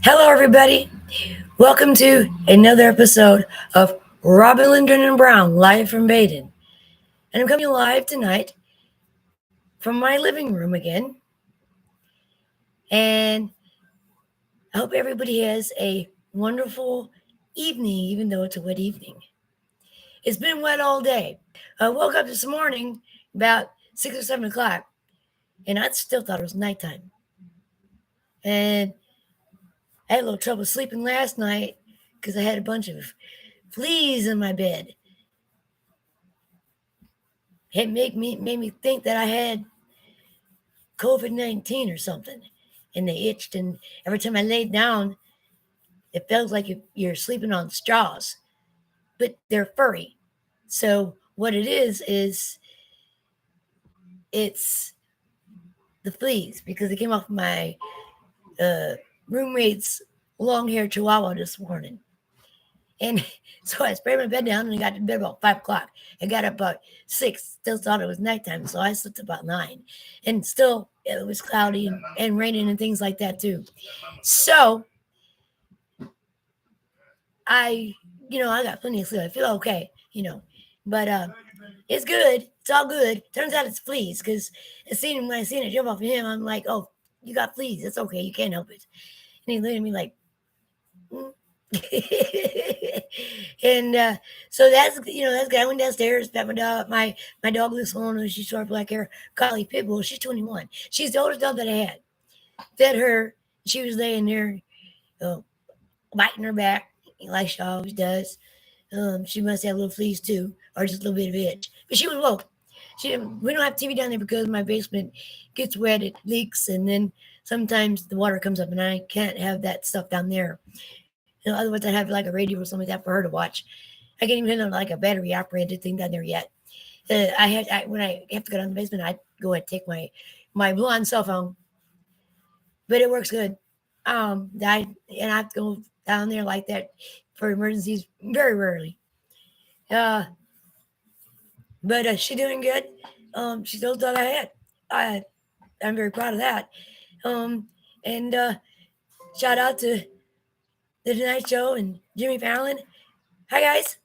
Hello, everybody. Welcome to another episode of Robin, Linden, and Brown, live from Baden. And I'm coming live tonight from my living room again. And I hope everybody has a wonderful evening, even though it's a wet evening. It's been wet all day. I woke up this morning about 6 or 7 o'clock, and I still thought it was nighttime. And I had a little trouble sleeping last night because I had a bunch of fleas in my bed. It made me think that I had COVID-19 or something, and they itched. And every time I laid down, it felt like you're sleeping on straws, but they're furry. So what it is it's the fleas because it came off my uh, roommate's long-haired Chihuahua this morning. And so I sprayed my bed down and I got to bed about 5 o'clock. I got up about 6, still thought it was nighttime, so I slept about 9. And still, it was cloudy and raining and things like that too. So I got plenty of sleep. I feel okay. But it's good. It's all good. Turns out it's fleas because when I seen it jump off of him, I'm like, oh, you got fleas. It's okay. You can't help it. And he looked at me like, mm. And so that's good. I went downstairs, pet my dog. My dog looks on. She's short black hair, collie pit bull. She's 21. She's the oldest dog that I had. Fed her. She was laying there, uh, biting her back like she always does. She must have little fleas too, or just a little bit of itch. But she was woke. We don't have TV down there because my basement gets wet, it leaks, and then sometimes the water comes up, and I can't have that stuff down there. Otherwise, I'd have like a radio or something like that for her to watch. I can't even have like a battery operated thing down there yet. When I have to go down the basement, I go and take my blonde cell phone, but it works good. I have to go down there like that for emergencies very rarely. Uh, but she's doing good. She's the oldest dog I had. I'm very proud of that. And shout out to the Tonight Show and Jimmy Fallon. Hi guys.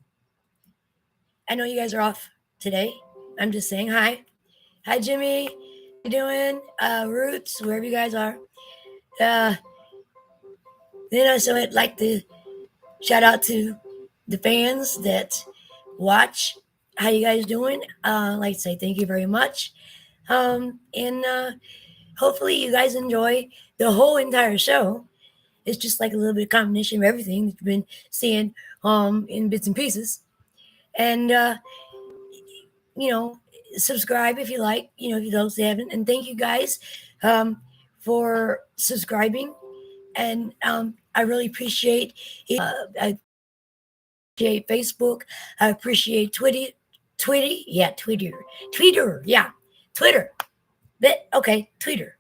I know you guys are off today. I'm just saying hi. Hi Jimmy. How you doing? Roots, wherever you guys are. Uh, then I'd like to shout out to the fans that watch. How you guys doing? I'd like to say thank you very much. And hopefully you guys enjoy the whole entire show. It's just like a little bit of combination of everything that you've been seeing in bits and pieces. And you know, subscribe if you like, if you those haven't. And thank you guys for subscribing. And I really appreciate it. I appreciate Facebook. I appreciate Twitter. Twitter. But okay, Twitter.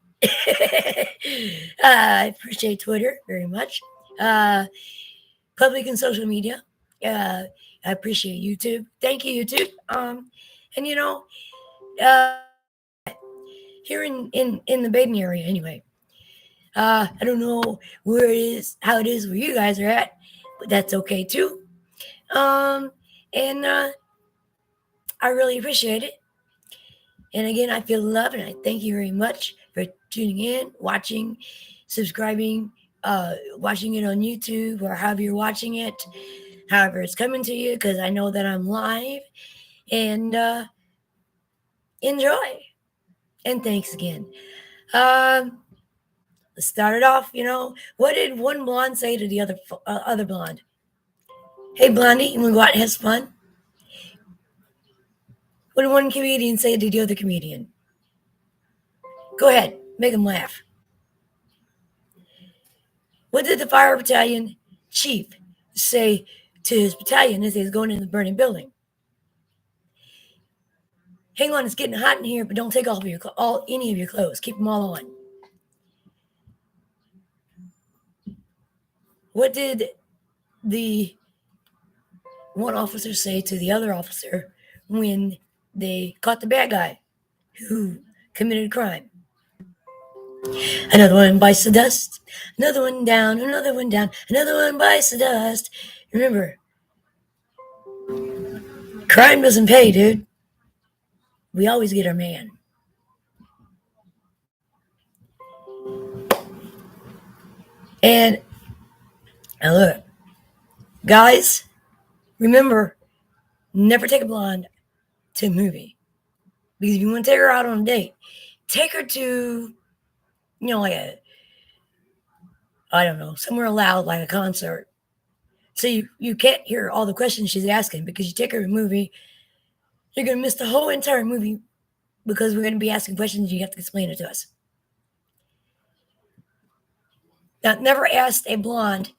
I appreciate Twitter very much. Public and social media. I appreciate YouTube. Thank you, YouTube. And here in the Baden area, anyway. I don't know how it is where you guys are at, but that's okay too. And I really appreciate it. And again, I feel love, and I thank you very much for tuning in, watching, subscribing, watching it on YouTube or however you're watching it, however it's coming to you, because I know that I'm live. And enjoy. And thanks again. Let's start it off. What did one blonde say to the other blonde? Hey, blondie, you want to go out and have fun? What did one comedian say to the other comedian? Go ahead, make them laugh. What did the fire battalion chief say to his battalion as he was going in the burning building? Hang on, it's getting hot in here, but don't take any of your clothes. Keep them all on. What did the one officer say to the other officer when they caught the bad guy who committed a crime? Another one bites the dust. Another one down. Another one down. Another one bites the dust. Remember, crime doesn't pay, dude. We always get our man. And now look, guys, remember, never take a blonde to a movie. Because if you want to take her out on a date, take her to, like I don't know, somewhere loud like a concert. So you can't hear all the questions she's asking because you take her to a movie, you're going to miss the whole entire movie because we're going to be asking questions. You have to explain it to us. Now, never ask a blonde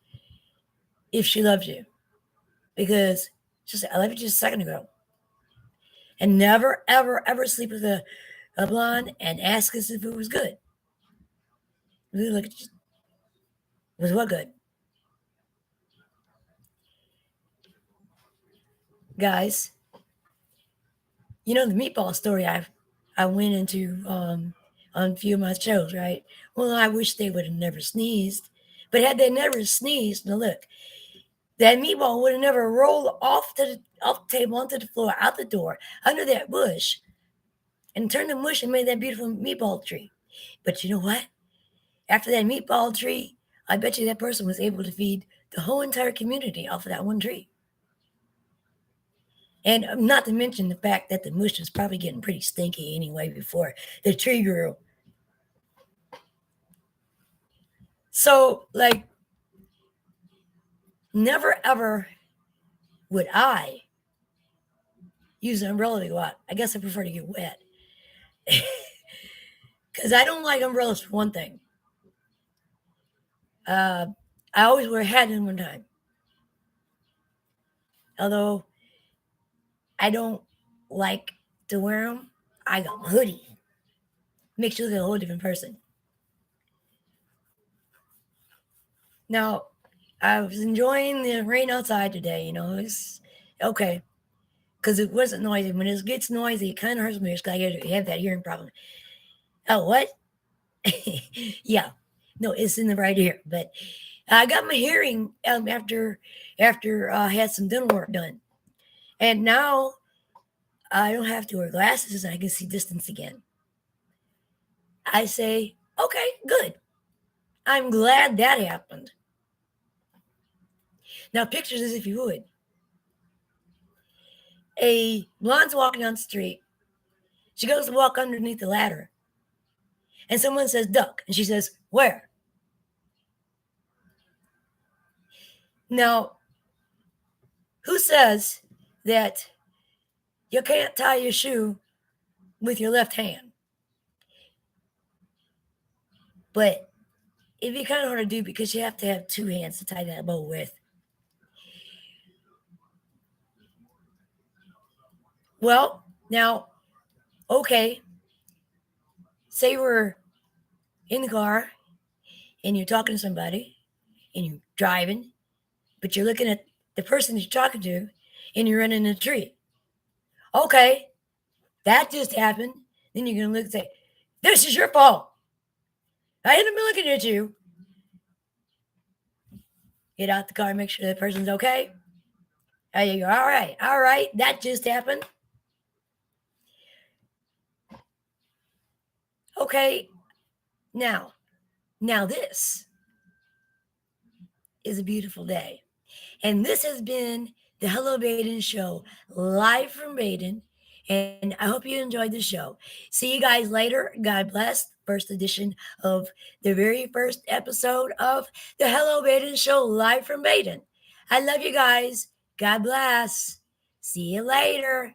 if she loves you because she said, I love you just a second ago. And never, ever, ever sleep with a blonde and ask us if it was good. Look, was what good? Guys, you know the meatball story I went into on a few of my shows, right? Well, I wish they would have never sneezed. But had they never sneezed, now look, that meatball would have never rolled off the table onto the floor, out the door, under that bush, and turned the mush and made that beautiful meatball tree. But you know what? After that meatball tree, I bet you that person was able to feed the whole entire community off of that one tree. And not to mention the fact that the mush was probably getting pretty stinky anyway before the tree grew. So, like, never ever would I use an umbrella to go out. I guess I prefer to get wet. Because I don't like umbrellas for one thing. Uh, I always wear a hat in one time. Although I don't like to wear them, I got a hoodie. Makes you look like a whole different person. Now, I was enjoying the rain outside today. It's okay because it wasn't noisy. When it gets noisy, it kind of hurts me because I have that hearing problem. Oh, what? Yeah, no, it's in the right ear. But I got my hearing after I had some dental work done, and now I don't have to wear glasses and I can see distance again. I say, okay, good. I'm glad that happened. Now, picture this if you would. A blonde's walking down the street. She goes to walk underneath the ladder. And someone says, duck. And she says, where? Now, who says that you can't tie your shoe with your left hand? But it'd be kind of hard to do because you have to have two hands to tie that bow with. Well, now, okay, say we're in the car and you're talking to somebody and you're driving, but you're looking at the person that you're talking to and you're running in a tree. Okay, that just happened. Then you're going to look and say, this is your fault. I hadn't been looking at you. Get out the car, make sure that person's okay. There you go. All right, that just happened. Okay, now this is a beautiful day. And this has been the Hello Baden show, live from Baden. And I hope you enjoyed the show. See you guys later. God bless. First edition of the very first episode of the Hello Baden show, live from Baden. I love you guys. God bless. See you later.